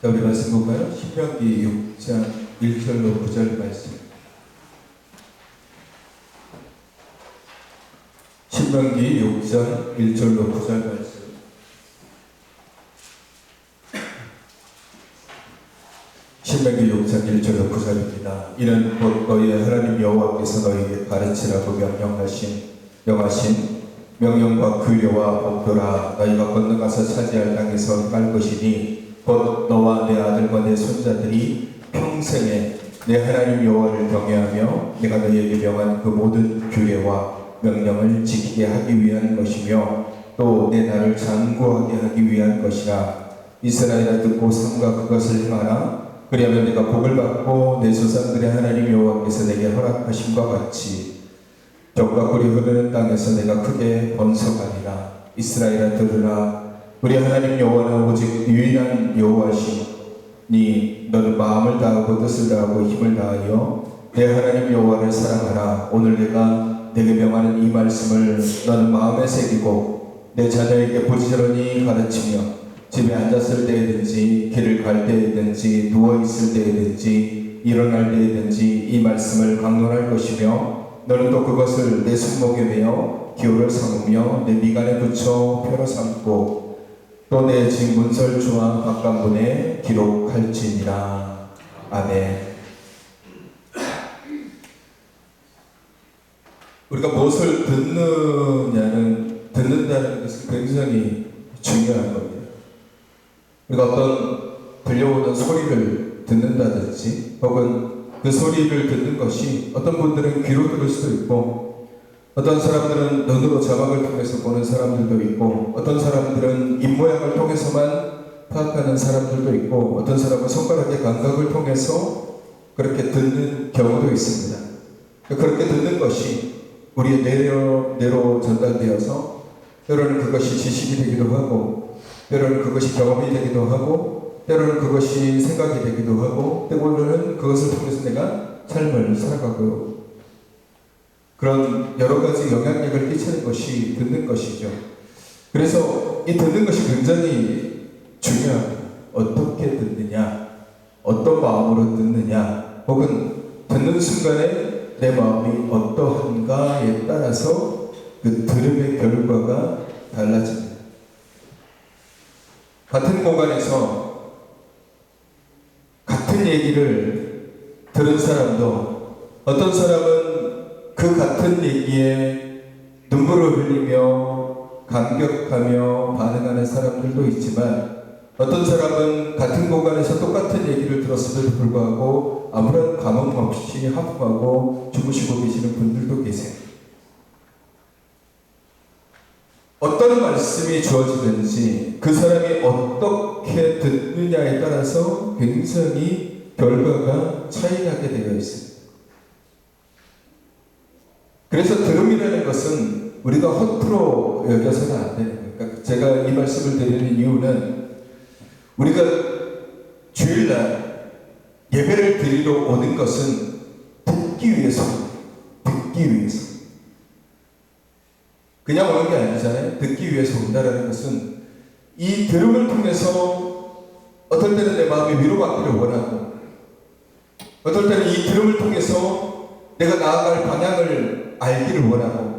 자, 우리 말씀 볼까요? 신명기 6장 1절로 9절 말씀. 신명기 6장 1절로 9절 말씀. 신명기 6장 1절로 9절입니다. 이는 곧 너희의 하나님 여호와께서 너희에게 가르치라고 명하신 명령과 규례와 법도라. 너희가 건너가서 차지할 땅에서 갈 것이니 곧 너와 내 아들과 내 손자들이 평생에 내 하나님 여호와를 경외하며 내가 너희에게 명한 그 모든 규례와 명령을 지키게 하기 위한 것이며 또 내 나를 장구하게 하기 위한 것이라. 이스라엘아 듣고 삼가 그것을 행하라. 그리하면 내가 복을 받고 내 조상들의 하나님 여호와께서 내게 허락하심과 같이 젖과 꿀이 흐르는 땅에서 내가 크게 번성하리라. 이스라엘아 들으라. 우리 하나님 여호와는 오직 유일한 여호와시니 너는 마음을 다하고 뜻을 다하고 힘을 다하여 내 하나님 여호와를 사랑하라. 오늘 내가 내게 명하는 이 말씀을 너는 마음에 새기고 내 자녀에게 부지런히 가르치며 집에 앉았을 때에든지 길을 갈 때에든지 누워있을 때에든지 일어날 때에든지 이 말씀을 강론할 것이며 너는 또 그것을 내 손목에 매어 기호를 삼으며 내 미간에 붙여 표로 삼고 또 내 진 문설주와 박간문에 기록할지니라. 아멘. 우리가 무엇을 듣는다는 것은 굉장히 중요한 겁니다. 우리가 어떤 들려오는 소리를 듣는다든지 혹은 그 소리를 듣는 것이 어떤 분들은 귀로 들을 수도 있고 어떤 사람들은 눈으로 자막을 통해서 보는 사람들도 있고 어떤 사람들은 입모양을 통해서만 파악하는 사람들도 있고 어떤 사람은 손가락의 감각을 통해서 그렇게 듣는 경우도 있습니다. 그렇게 듣는 것이 우리의 뇌로 전달되어서 때로는 그것이 지식이 되기도 하고 때로는 그것이 경험이 되기도 하고 때로는 그것이 생각이 되기도 하고 때로는 그것을 통해서 내가 삶을 살아가고 그런 여러 가지 영향력을 끼치는 것이 듣는 것이죠. 그래서 이 듣는 것이 굉장히 중요합니다. 어떻게 듣느냐, 어떤 마음으로 듣느냐, 혹은 듣는 순간에 내 마음이 어떠한가에 따라서 그 들음의 결과가 달라집니다. 같은 공간에서 같은 얘기를 들은 사람도 어떤 사람은 그 같은 얘기에 눈물을 흘리며 감격하며 반응하는 사람들도 있지만 어떤 사람은 같은 공간에서 똑같은 얘기를 들었음에도 불구하고 아무런 감흥 없이 하품하고 주무시고 계시는 분들도 계세요. 어떤 말씀이 주어지든지 그 사람이 어떻게 듣느냐에 따라서 굉장히 결과가 차이나게 되어 있습니다. 그래서 들음이라는 것은 우리가 허투루 여겨서는 안 되는 거예요. 그러니까 제가 이 말씀을 드리는 이유는 우리가 주일날 예배를 드리러 오는 것은 듣기 위해서 그냥 오는 게 아니잖아요. 듣기 위해서 온다라는 것은 이 들음을 통해서 어떨 때는 내 마음이 위로받기를 원하고 어떨 때는 이 들음을 통해서 내가 나아갈 방향을 알기를 원하고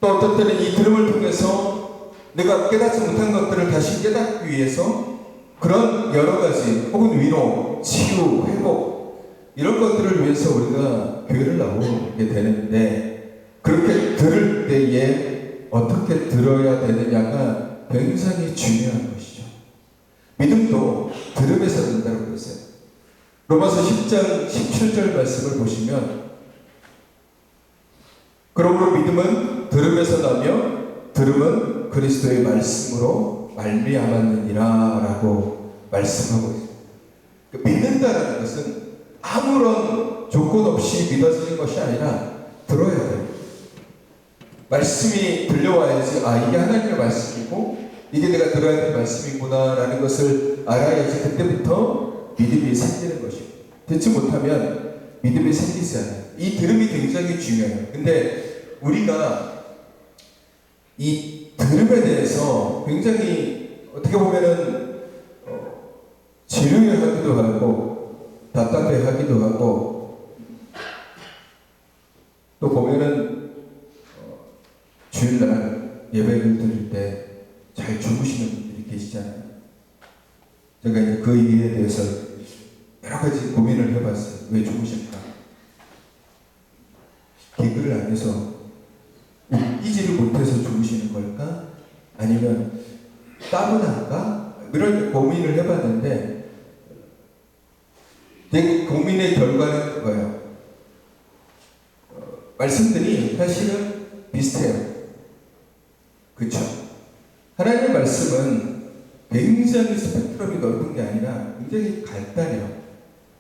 또 어떤 때는 이 들음을 통해서 내가 깨닫지 못한 것들을 다시 깨닫기 위해서 그런 여러 가지 혹은 위로, 치유, 회복 이런 것들을 위해서 우리가 교회를 나오게 되는데 그렇게 들을 때에 어떻게 들어야 되느냐가 굉장히 중요한 것이죠. 믿음도 들음에서 된다고 그랬어요. 로마서 10장 17절 말씀을 보시면 그러므로 믿음은 들음에서 나며 들음은 그리스도의 말씀으로 말미암았느니라 라고 말씀하고 있습니다. 믿는다는 것은 아무런 조건 없이 믿어지는 것이 아니라 들어야 돼요. 말씀이 들려와야지 이게 하나님의 말씀이고 이게 내가 들어야 될 말씀이구나 라는 것을 알아야지 그때부터 믿음이 생기는 것입니다. 듣지 못하면 믿음이 생기지 않아요. 이 들음이 굉장히 중요해요. 근데 우리가 이 들음에 대해서 굉장히 어떻게 보면은 지루해하기도 하고 답답해하기도 하고 또 보면은 주일날 예배를 드릴 때 잘 주무시는 분들이 계시잖아요. 제가 이제 그 이유에 대해서 여러 가지 고민을 해봤어요. 왜 주무실까? 개그를 안 해서 웃기지를 못해서 주무시는 걸까? 아니면 따분한가? 이런 고민을 해봤는데 제 고민의 결과는 그거예요. 말씀들이 사실은 비슷해요. 그렇죠? 하나님의 말씀은 굉장히 스펙트럼이 넓은 게 아니라 굉장히 간단해요.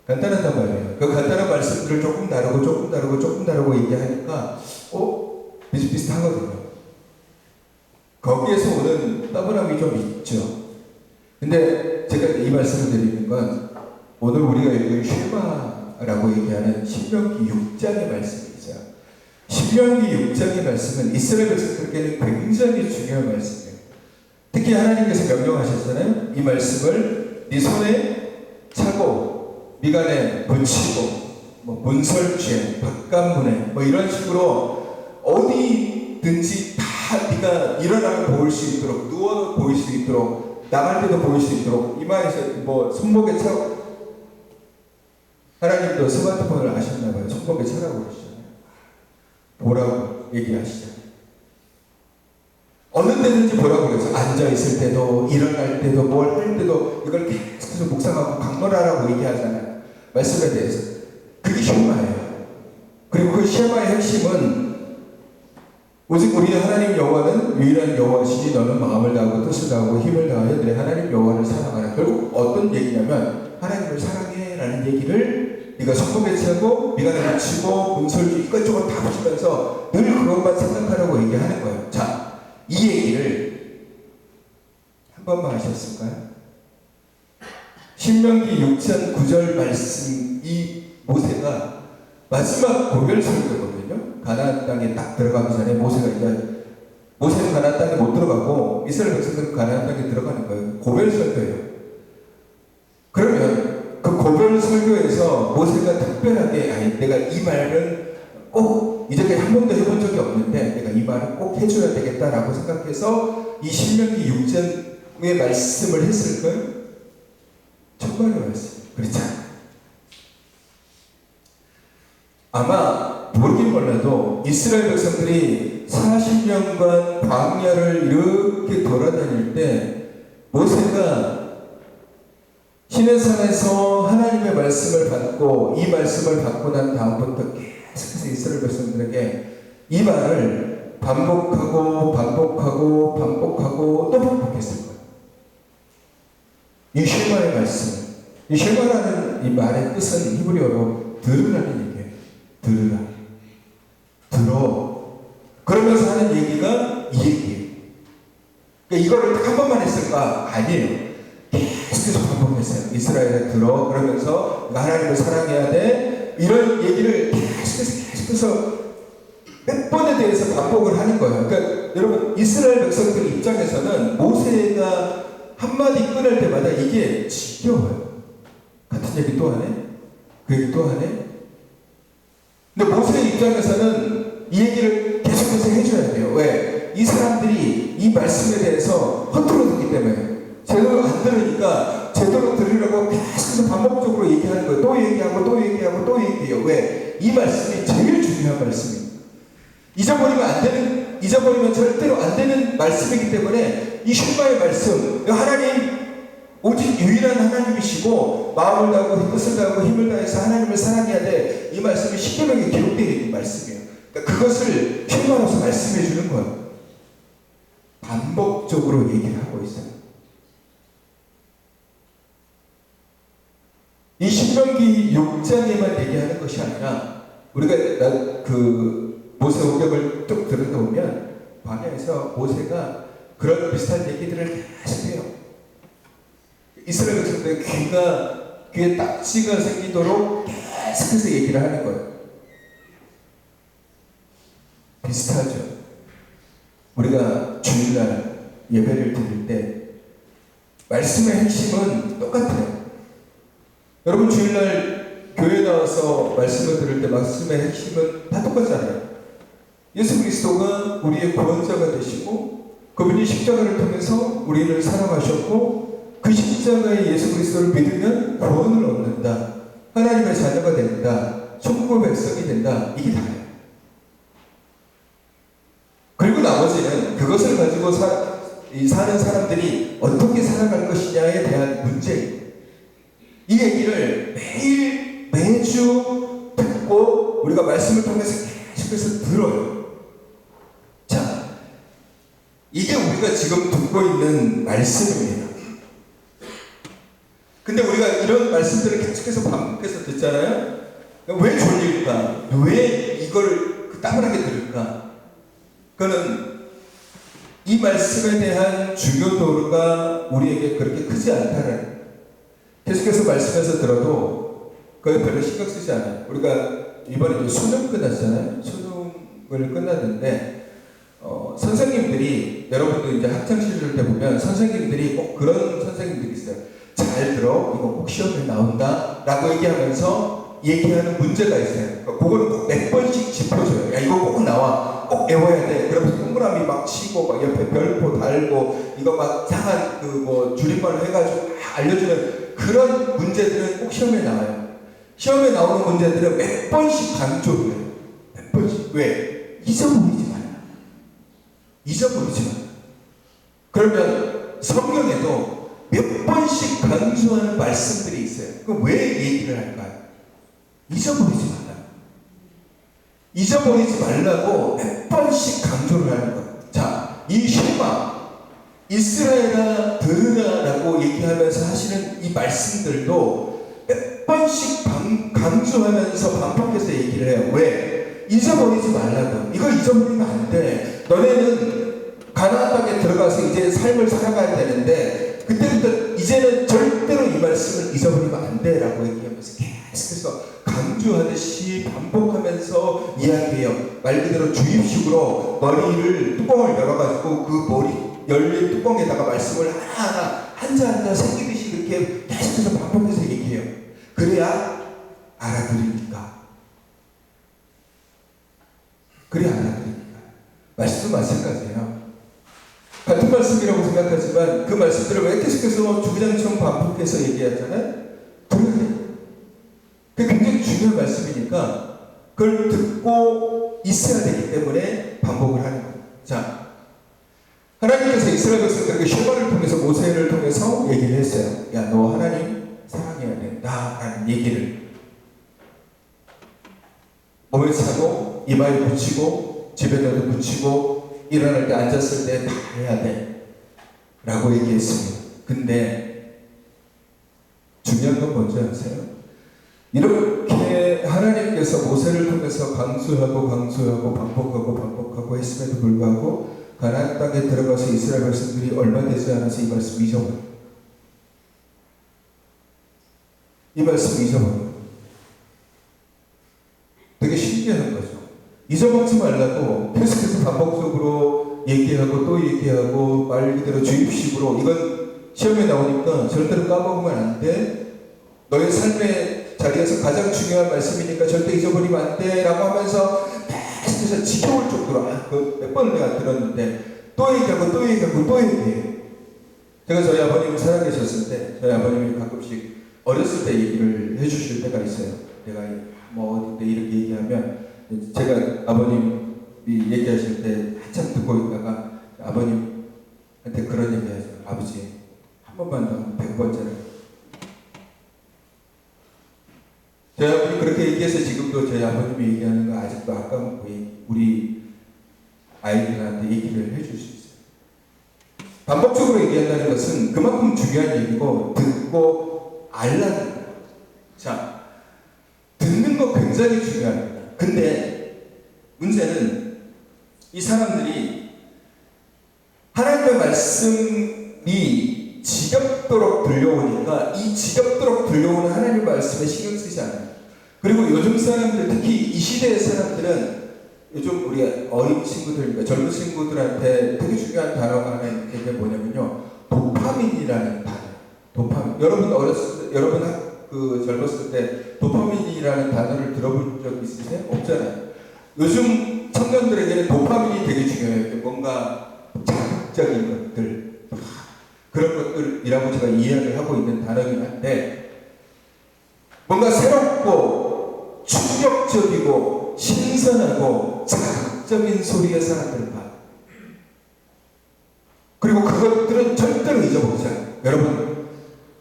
간단하단 말이에요. 그 간단한 말씀들을 조금 다르고 얘기하니까 비슷비슷하거든요. 거기에서 오는 따분함이 좀 있죠. 근데 제가 이 말씀을 드리는 건 오늘 우리가 읽은 쉐마라고 얘기하는 신명기 6장의 말씀이 있어요. 신명기 6장의 말씀은 이스라엘 백성들에게는 굉장히 중요한 말씀이에요. 특히 하나님께서 명령하셨잖아요. 이 말씀을 네 손에 차고 미간에 붙이고 문설주에 박간문에 이런 식으로 어디든지 다 네가 일어나면 보일 수 있도록 누워도 보일 수 있도록 나갈 때도 보일 수 있도록 이마에서 손목에 차고 하나님도 스마트폰을 아셨나봐요. 손목에 차라고 그러시잖아요. 보라고 얘기하시잖아요. 어느 때든지 보라고 그래서 앉아있을 때도 일어날 때도 뭘 할 때도 이걸 계속해서 묵상하고 강론하라고 얘기하잖아요. 말씀에 대해서. 그게 쉐마예요. 그리고 그 쉐마의 핵심은 오직 우리 하나님 여호와는 유일한 여호와시니 너는 마음을 다하고 뜻을 다하고 힘을 다하여 내 하나님 여호와를 사랑하라. 결국 어떤 얘기냐면 하나님을 사랑해 라는 얘기를 네가 손목에 차고 미간에 붙이고 문설주 이것저것 다 보시면서 늘 그것만 생각하라고 얘기하는 거예요. 자, 이 얘기를 한 번만 하셨을까요? 신명기 6장 9절 말씀, 이 모세가 마지막 고별 설교거든요. 가나안 땅에 딱 들어가기 전에 모세는 가나안 땅에 못 들어가고 이스라엘 백성들은 가나안 땅에 들어가는 거예요. 고별 설교예요. 그러면 그 고별 설교에서 모세가 특별하게 내가 이 말은 꼭 이제까지 한 번도 해본 적이 없는데 내가 이 말을 꼭 해줘야 되겠다라고 생각해서 이 신명기 6장의 말씀을 했을까요? 천만의 말씀. 그렇지 않아요. 아마 모르긴 몰라도 이스라엘 백성들이 40년간 광야를 이렇게 돌아다닐 때 모세가 시내산에서 하나님의 말씀을 받고 이 말씀을 받고 난 다음부터 계속해서 이스라엘 백성들에게 이 말을 반복하고 또 반복했을 거예요. 이 쉐마의 말씀, 이 쉐마라는 이 말의 뜻은 히브리어로 들으라는 얘기예요. 들으라, 들어. 그러면서 하는 얘기가 이 얘기예요. 그러니까 이거를 딱 한 번만 했을까? 아니에요. 계속해서 반복했어요. 이스라엘에 들어. 그러면서 하나님을 사랑해야 돼. 이런 얘기를 계속해서 몇 번에 대해서 반복을 하는 거예요. 그러니까 여러분 이스라엘 백성들 입장에서는 모세가 한마디 끊을 때마다 이게 지겨워요. 같은 얘기 또 하네? 그 얘기 또 하네? 근데 모세의 입장에서는 이 얘기를 계속해서 해줘야 돼요. 왜? 이 사람들이 이 말씀에 대해서 허투루 듣기 때문에 제대로 안 들으니까 제대로 들으려고 계속해서 반복적으로 얘기하는 거예요. 또 얘기해요. 왜? 이 말씀이 제일 중요한 말씀이에요. 잊어버리면 절대로 안 되는 말씀이기 때문에 이 쉐마의 말씀, 하나님 오직 유일한 하나님이시고 마음을 다하고 뜻을 다하고 힘을 다해서 하나님을 사랑해야 돼. 이 말씀이 십계명에 기록되어 있는 말씀이에요. 그러니까 그것을 쉐마로서 말씀해 주는 거예요. 반복적으로 얘기를 하고 있어요. 이 신명기 6장에만 얘기하는 것이 아니라 우리가 모세 오경을 쭉 들어다 보면 광야에서 모세가 그런 비슷한 얘기들을 계속해요. 이스라엘 백성들의 귀에 딱지가 생기도록 계속해서 얘기를 하는 거예요. 비슷하죠. 우리가 주일날 예배를 드릴 때 말씀의 핵심은 똑같아요. 여러분 주일날 교회 나와서 말씀을 들을 때 말씀의 핵심은 다 똑같잖아요. 예수 그리스도가 우리의 구원자가 되시고 그분이 십자가를 통해서 우리를 사랑하셨고 그 십자가의 예수 그리스도를 믿으면 구원을 얻는다. 하나님의 자녀가 된다. 천국의 백성이 된다. 이게 다예요. 그리고 나머지는 그것을 가지고 사는 사람들이 어떻게 살아갈 것이냐에 대한 문제예요. 이 얘기를 매주 듣고 우리가 말씀을 통해서 계속해서 들어요. 자, 이게 우리가 지금 듣고 있는 말씀입니다. 근데 우리가 이런 말씀들을 계속해서 반복해서 듣잖아요. 왜 졸릴까? 왜 이걸 따분하게 들을까? 그거는 이 말씀에 대한 중요도가 우리에게 그렇게 크지 않다는, 계속해서 말씀에서 들어도 그걸 별로 신경 쓰지 않아요. 우리가 이번에 수능 끝났잖아요. 수능을 끝났는데 선생님들이, 여러분도 이제 학창 시절 때 보면 선생님들이 꼭 그런 선생님들이 있어요. 잘 들어, 이거 꼭 시험에 나온다 라고 얘기하는 문제가 있어요. 그거는 꼭 몇 번씩 짚어줘요. 야, 이거 꼭 나와, 꼭 외워야 돼. 그러면서 동그라미 막 치고 막 옆에 별표 달고 이거 막 이상한 줄임말을 해가지고 막 알려주는 그런 문제들은 꼭 시험에 나와요. 시험에 나오는 문제들은 몇 번씩 강조해요. 몇 번씩. 왜? 잊어버리지 말라. 잊어버리지 말라. 그러면 성경에도 몇 번씩 강조하는 말씀들이 있어요. 그럼 왜 얘기를 할까요? 잊어버리지 말라. 잊어버리지 말라고 몇 번씩 강조를 하는 거예요. 자, 이 쉐마, 이스라엘아 들으라라고 얘기하면서 하시는 이 말씀들도 몇 번씩 강조하면서 반복해서 얘기를 해요. 왜? 잊어버리지 말라고. 이거 잊어버리면 안 돼. 너네는 가나안 땅에 들어가서 이제 삶을 살아가야 되는데 그때부터 이제는 절대로 이 말씀을 잊어버리면 안 돼 라고 얘기하면서 계속해서 강조하듯이 반복하면서 이야기해요. 말 그대로 주입식으로 머리를 뚜껑을 열어가지고 그 머리 열린 뚜껑에다가 말씀을 하나하나 한자 새기듯이 이렇게 계속해서 반복해서 얘기해요. 그래야 알아들으니까. 그래야 알아들으니까. 말씀도 마찬가지예요. 같은 말씀이라고 생각하지만 그 말씀들을 왜 계속해서 주구장창 반복해서 얘기하잖아요? 들어야 돼요. 그게 굉장히 중요한 말씀이니까 그걸 듣고 있어야 되기 때문에 반복을 하는 거예요. 자, 하나님께서 이스라엘 백성들에게 쉐마를 통해서 모세를 통해서 얘기를 했어요. 야, 너 하나님 사랑해야 된다 라는 얘기를 몸에 차고 이마에 붙이고 집에다도 붙이고 일어날 때 앉았을 때 다 해야 돼 라고 얘기했습니다. 근데 중요한 건 뭔지 아세요? 이렇게 하나님께서 모세를 통해서 반복하고 반복하고 했음에도 불구하고 가나안 땅에 들어가서 이스라엘 백성들이 얼마 되지 않아서 이 말씀 잊어버려요. 이 말씀 잊어버려요. 되게 신기한 거죠. 잊어먹지 말라고 계속해서 반복적으로 얘기하고 또 얘기하고 말 그대로 주입식으로 이건 시험에 나오니까 절대로 까먹으면 안 돼. 너의 삶의 자리에서 가장 중요한 말씀이니까 절대 잊어버리면 안 돼 라고 하면서 계속해서 지겨울 정도로 몇 번을 내가 들었는데 또 얘기하고 또 얘기해요. 제가 저희 아버님을 살아계셨을 때 저희 아버님이 가끔씩 어렸을 때 얘기를 해주실 때가 있어요. 내가 어디 때 이렇게 얘기하면 제가 아버님이 얘기하실 때 한참 듣고 있다가 아버님한테 그런 얘기 하죠. 아버지 한 번만 더 100번째로 저희 아버님 그렇게 얘기해서 지금도 저희 아버님이 얘기하는 거 아직도 아까먹고 우리 아이들한테 얘기를 해줄 수 있어요. 반복적으로 얘기한다는 것은 그만큼 중요한 얘기고 듣고 알라는 거예요. 자, 듣는 거 굉장히 중요합니다. 근데 문제는 이 사람들이 하나님의 말씀이 지겹도록 들려오니까 이 지겹도록 들려오는 하나님의 말씀에 신경 쓰지 않아요. 그리고 요즘 사람들, 특히 이 시대의 사람들은 요즘 우리 어린 친구들, 젊은 친구들한테 되게 중요한 단어가 하나 있는 게 뭐냐면요. 도파민이라는 단어. 도파민. 여러분 어렸을 때, 여러분 젊었을 때 도파민이라는 단어를 들어본 적 있으세요? 없잖아요. 요즘 청년들에게는 도파민이 되게 중요해요. 뭔가 자극적인 것들, 그런 것들이라고 제가 이해를 하고 있는 단어긴 한데, 뭔가 새롭고 충격적이고 신선하고 자극적인 소리의 사람들을 봐. 그리고 그것들은 절대로 잊어버리지 않아요. 여러분,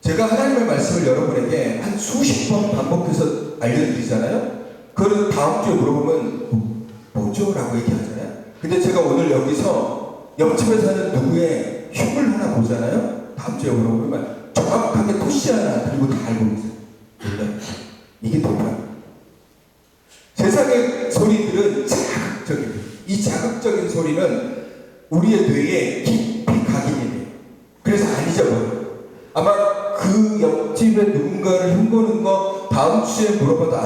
제가 하나님의 말씀을 여러분에게 한 수십 번 반복해서 알려드리잖아요. 그거는 다음 주에 물어보면 뭐죠? 라고 얘기하잖아요. 근데 제가 오늘 여기서 옆집에 사는 누구의 흉을 하나 보잖아요. 다음 주에 물어보면 정확하게 토시 하나 들고 다 알고 계세요. 몰라요. 이게 도파민. 세상의 소리들은 자극적이에요. 이 자극적인 소리는 우리의 뇌에 깊이 각인이 돼요. 그래서 안 잊어버려요. 아마 그 옆집에 누군가를 흉보는 거 다음 주에 물어봐도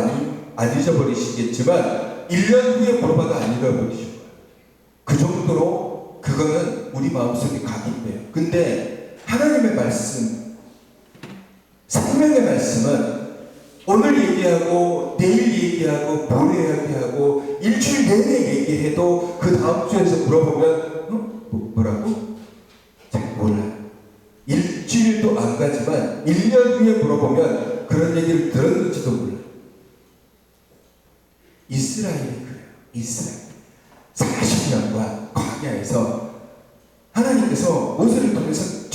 안 잊어버리시겠지만 1년 후에 물어봐도 안 잊어버리실 거예요. 그 정도로 그거는 우리 마음속에 각인돼요. 근데 하나님의 말씀, 생명의 말씀은 오늘 얘기하고 내일 얘기하고 모레 얘기하고 일주일 내내 얘기해도 그 다음 주에서 물어보면 뭐라고? 잘 몰라요. 일주일도 안 가지만 1년 후에 물어보면 그런 얘기를 들었는지도 몰라요. 이스라엘이 그래요. 이스라엘 40년간 광야에서 하나님께서 모세를 통해서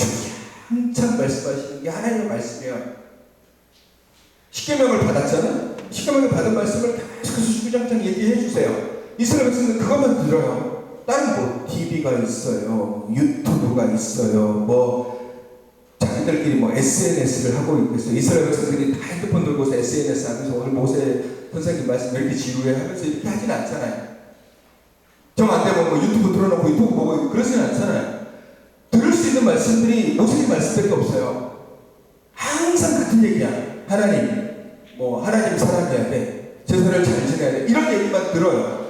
한참 말씀하시는 게 하나님의 말씀이에요. 십계명을 받았잖아요. 십계명을 받은 말씀을 계속해서 주구장창 얘기해 주세요. 이스라엘 백성은 그것만 들어요. 다른 뭐 TV가 있어요, 유튜브가 있어요, 뭐 자기들끼리 뭐 SNS를 하고 있겠어요. 이스라엘 백성들이 다 핸드폰 들고서 SNS 하면서 오늘 모세 선생님 말씀 이렇게 지루해 하면서 이렇게 하진 않잖아요. 정 안 되면 뭐 유튜브 틀어놓고 유튜브 보고 그러진 않잖아요. 들을 수 있는 말씀들이 모세의 말씀밖에 없어요. 항상 같은 얘기야. 하나님 사랑해야 돼. 제사를 잘 지내야 돼. 이런 얘기만 들어요.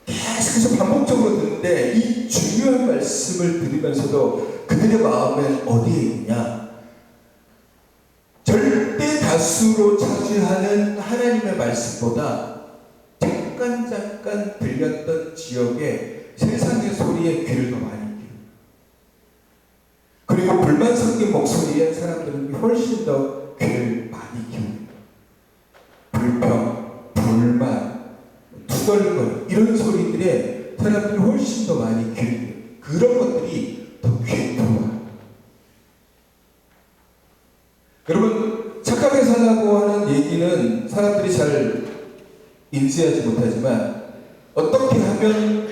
계속해서 반복적으로 듣는데 이 중요한 말씀을 들으면서도 그들의 마음은 어디에 있냐? 절대 다수로 차지하는 하나님의 말씀보다 잠깐 들렸던 지역에 세상의 소리에 귀를 더 많이 기울여요. 그리고 불만 섞인 목소리의 사람들은 훨씬 더 귀를 많이 기울여요. 불평, 불만, 투덜거림 이런 소리들에 사람들이 훨씬 더 많이 기울여요. 그런 것들이 더 귀에 들어와요. 여러분, 착하게 살라고 하는 얘기는 사람들이 잘 인지하지 못하지만 어떻게 하면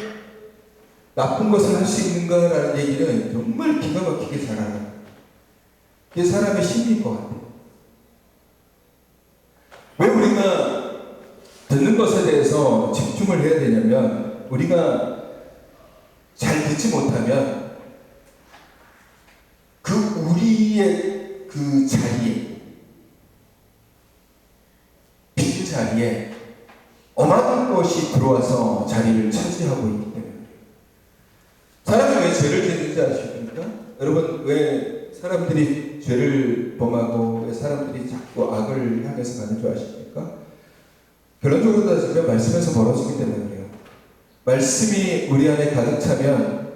나쁜 것을 할 수 있는가라는 얘기는 정말 기가 막히게 잘 알아요. 그게 사람의 심리인 것 같아요. 왜 우리가 듣는 것에 대해서 집중을 해야 되냐면, 우리가 잘 듣지 못하면 우리의 그 자리에, 빈 자리에 어마어마한 것이 들어와서 자리를 차지하고 있기 때문에. 사람이 왜 죄를 짓는지 아십니까? 여러분, 왜 사람들이 죄를 범하고 왜 사람들이 자꾸 악을 향해서 가는 줄 아십니까? 결론적으로 따지면 말씀에서 벌어지기 때문이에요. 말씀이 우리 안에 가득 차면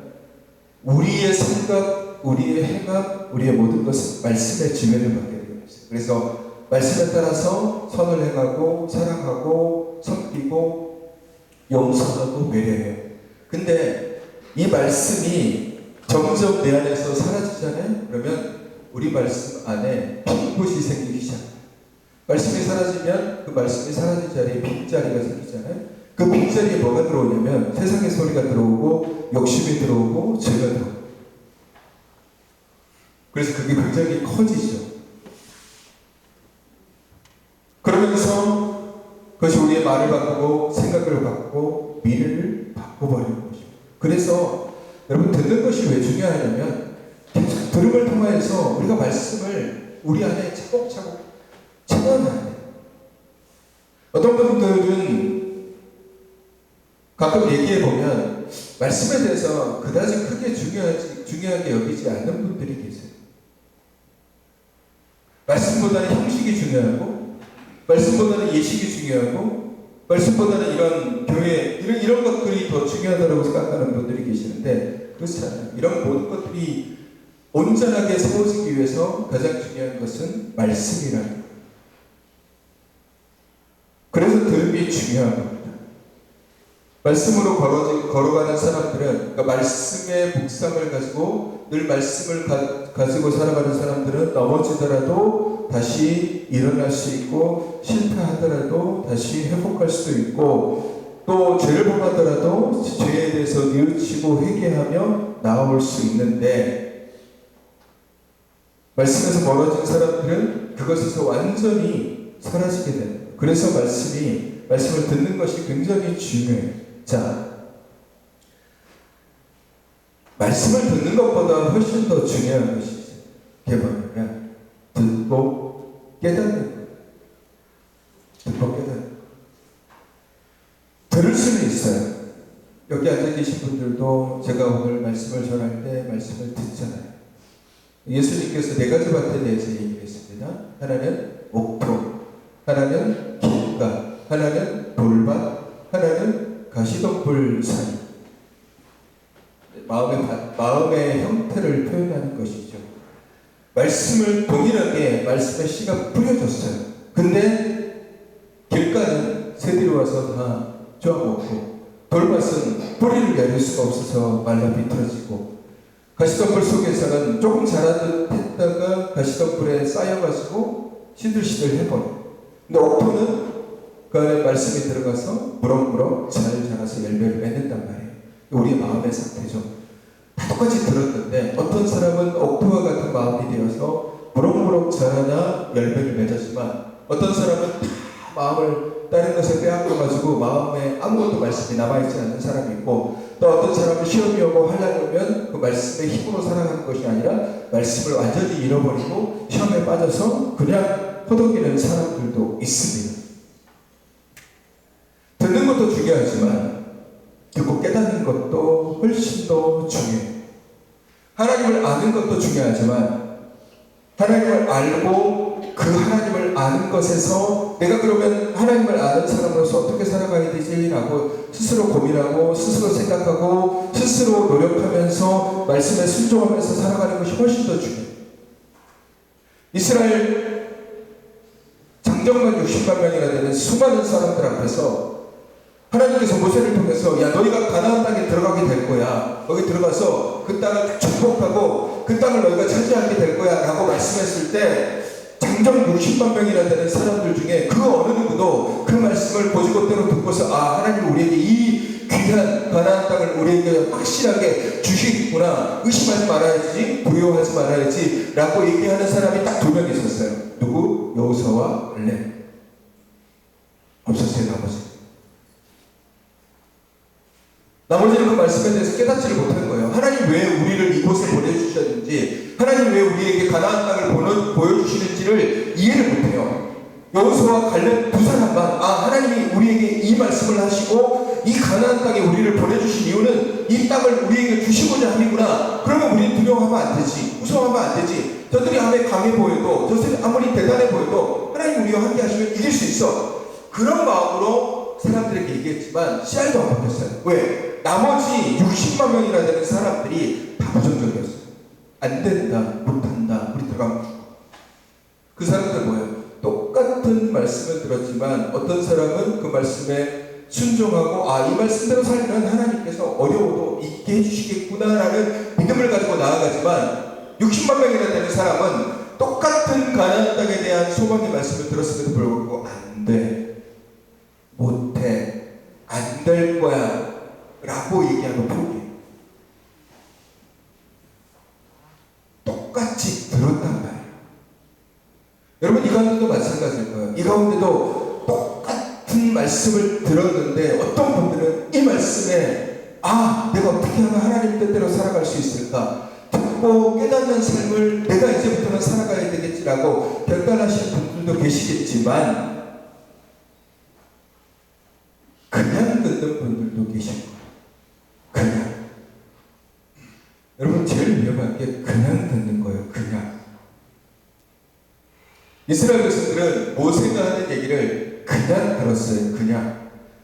우리의 생각, 우리의 행함, 우리의 모든 것은 말씀의 지배를 받게 되는 것이에요. 그래서 말씀에 따라서 선을 행하고 사랑하고 섬기고 용서하고 배려해요. 근데 이 말씀이 점점 내 안에서 사라지잖아요. 그러면 우리 말씀 안에 빈 곳이 생기기 시작해요. 말씀이 사라지면 그 말씀이 사라진 자리에 빈자리가 생기잖아요. 그 빈자리에 뭐가 들어오냐면 세상의 소리가 들어오고 욕심이 들어오고 죄가 들어오고. 그래서 그게 굉장히 커지죠. 그러면서 그것이 우리의 말을 바꾸고 생각을 바꾸고 미래를 바꿔버리는 것입니다. 그래서 여러분, 듣는 것이 왜 중요하냐면 계속 들음을 통해서 우리가 말씀을 우리 안에 차곡차곡 채워놔야 돼요. 어떤 분들은 가끔 얘기해보면 말씀에 대해서 그다지 크게 중요하게 여기지 않는 분들이 계세요. 말씀보다는 형식이 중요하고, 말씀보다는 예식이 중요하고, 말씀보다는 이런 교회, 이런 것들이 더 중요하다고 생각하는 분들이 계시는데, 그렇지 않아요. 이런 모든 것들이 온전하게 세워지기 위해서 가장 중요한 것은 말씀이라는 거예요. 그래서 들음이 중요한 겁니다. 말씀으로 걸어가는 사람들은, 그러니까 말씀의 묵상을 가지고 늘 말씀을 가지고 살아가는 사람들은 넘어지더라도 다시 일어날 수 있고, 실패하더라도 다시 회복할 수도 있고, 또 죄를 범하더라도 죄에 대해서 뉘우치고 회개하며 나아올 수 있는데, 말씀에서 멀어진 사람들은 그것에서 완전히 사라지게 됩니다. 그래서 말씀을 듣는 것이 굉장히 중요해요. 자, 말씀을 듣는 것보다 훨씬 더 중요한 것이 있어요. 그게 뭐냐면 듣고 깨닫는 거예요. 듣고 깨닫는 거예요. 들을 수는 있어요. 여기 앉아 계신 분들도 제가 오늘 말씀을 전할 때 말씀을 듣잖아요. 예수님께서 네 가지 밭에 대해서 얘기했습니다. 하나는 옥토, 하나는 길가, 하나는 돌밭, 하나는 가시덤불 사이. 마음의 형태를 표현하는 것이죠. 말씀을 동일하게 말씀의 씨가 뿌려졌어요. 근데 길가는 새들이 와서 다 쪼아먹고, 돌밭은 뿌리를 내릴 수가 없어서 말라 비틀어지고, 가시덤불 속에서는 조금 자라듯 했다가 가시덤불에 쌓여가지고 시들시들 해버려요. 근데 옥토는 그 안에 말씀이 들어가서 무럭무럭 잘 자라서 열매를 맺는단 말이에요. 우리의 마음의 상태죠. 다 똑같이 들었는데 어떤 사람은 옥토와 같은 마음이 되어서 무럭무럭 자라나 열매를 맺었지만, 어떤 사람은 다 마음을 다른 것에 빼앗겨가지고 마음에 아무것도 말씀이 남아있지 않는 사람이 있고, 또 어떤 사람은 시험이 오고 환란이 오면 그 말씀의 힘으로 살아가는 것이 아니라 말씀을 완전히 잃어버리고 시험에 빠져서 그냥 허덕이는 사람들도 있습니다. 듣는 것도 중요하지만 듣고 깨닫는 것도 훨씬 더 중요해요. 하나님을 아는 것도 중요하지만 하나님을 알고 그 하나님을 아는 것에서 내가 그러면 하나님을 아는 사람으로서 어떻게 살아가야 되지? 라고 스스로 고민하고 스스로 생각하고 스스로 노력하면서 말씀에 순종하면서 살아가는 것이 훨씬 더 중요해요. 이스라엘 장정만 60만 명이나 되는 수많은 사람들 앞에서 하나님께서 모세를 통해서, 야, 너희가 가나안 땅에 들어가게 될 거야. 거기 들어가서 그 땅을 축복하고 그 땅을 너희가 차지하게 될 거야 라고 말씀했을 때, 장정 60만 명이나 되는 사람들 중에 그 어느 누구도 그 말씀을 보지것대로 듣고서, 아, 하나님 우리에게 이 귀한 가나안 땅을 우리에게 확실하게 주시겠구나, 의심하지 말아야지, 두려워하지 말아야지 라고 얘기하는 사람이 딱 2명 있었어요. 누구? 여호수아와 갈렙. 없었어요. 나머지는 그 말씀에 대해서 깨닫지를 못하는 거예요. 하나님 왜 우리를 이곳에 보내주셨는지, 하나님 왜 우리에게 가나안 땅을 보여주시는지를 이해를 못해요. 여호수아와 갈렙 2사람만, 아, 하나님이 우리에게 이 말씀을 하시고 이 가나안 땅에 우리를 보내주신 이유는 이 땅을 우리에게 주시고자 함이구나. 그러면 우리는 두려워하면 안 되지, 무서워하면 안 되지. 저들이 아무리 강해 보여도, 저들이 아무리 대단해 보여도 하나님 우리와 함께 하시면 이길 수 있어. 그런 마음으로 사람들에게 얘기했지만 씨알도 안 먹혔어요. 왜? 나머지 60만 명이나 되는 사람들이 다 부정적이었어요. 안 된다, 못한다, 우리 들어가면 죽어. 그 사람들 뭐예요? 똑같은 말씀을 들었지만 어떤 사람은 그 말씀에 순종하고, 아, 이 말씀대로 살면 하나님께서 어려워도 있게 해주시겠구나라는 믿음을 가지고 나아가지만, 60만 명이나 되는 사람은 똑같은 가나안 땅에 대한 소망의 말씀을 들었음에도 불구하고 안 돼, 못해, 안 될 거야 라고 얘기하고 포기해요. 똑같이 들었단 말이에요. 여러분, 이 가운데도 마찬가지일 거예요. 이 가운데도 똑같은 말씀을 들었는데 어떤 분들은 이 말씀에, 아, 내가 어떻게 하면 하나님 뜻대로 살아갈 수 있을까, 듣고 깨닫는 삶을 내가 이제부터는 살아가야 되겠지라고 결단하시는 분들도 계시겠지만, 그냥 듣는 분들도 계실 거예요. 그냥. 여러분, 제일 위험한 게 그냥 듣는 거예요. 그냥. 이스라엘 백성들은 모세가 하는 얘기를 그냥 들었어요.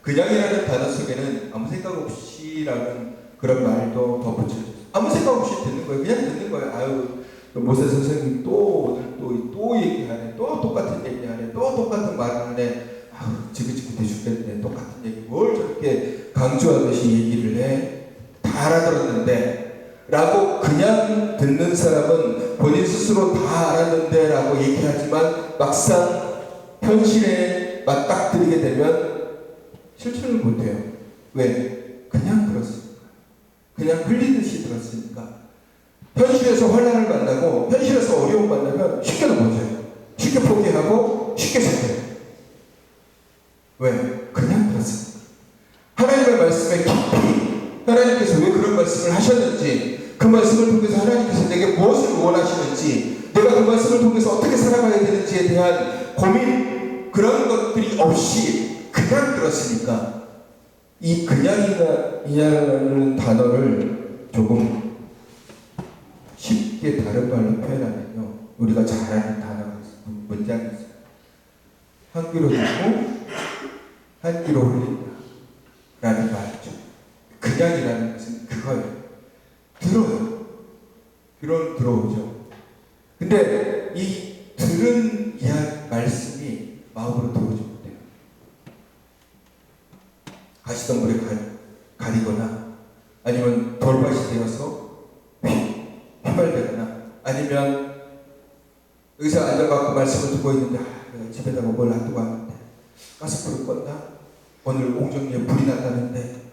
그냥이라는 단어 속에는 아무 생각 없이라는 그런 말도 덧붙여요. 아무 생각 없이 듣는 거예요. 그냥 듣는 거예요. 아유, 모세 선생님 또 오늘 또 얘기하네. 또 똑같은 얘기하네. 또 똑같은 말을 하네. 아유, 지긋지긋해 죽겠네. 똑같은 얘기 뭘 저렇게 강조하듯이 얘기를 해. 다 알아들었는데 라고 그냥 듣는 사람은 본인 스스로 다 알았는데 라고 얘기하지만 막상 현실에 맞닥뜨리게 되면 실천을 못해요. 왜? 그냥 들었으니까. 그냥 흘리듯이 들었으니까. 현실에서 환난을 만나고 현실에서 어려움 만나면 쉽게 넘어져요. 쉽게 포기하고 쉽게 살아요. 왜? 그냥 들었으니까. 하나님의 말씀에 깊이 하나님께서 왜 그런 말씀을 하셨는지, 그 말씀을 통해서 하나님께서 내게 무엇을 원하시는지, 내가 그 말씀을 통해서 어떻게 살아가야 되는지에 대한 고민, 그런 것들이 없이 그냥 들었으니까 이 그냥이라는 단어를 조금 쉽게 다른 말로 표현하면요, 우리가 잘 아는 단어가 문장이 있어요. 한 귀로 듣고 한 귀로 흘린다 라는 말이죠. 그냥이라는 것은 그거예요. 들어요. 들어오죠. 근데 이 들은 말씀이 마음으로 들어오지 못해요. 가시덤불에 가리거나 아니면 돌밭이 되어서 휘발되거나 아니면 의사 앉아갖고 말씀을 듣고 있는데 집에다가 뭘 놔두고 왔는데 가스불을 껐나? 오늘 옹정리에 불이 났다는데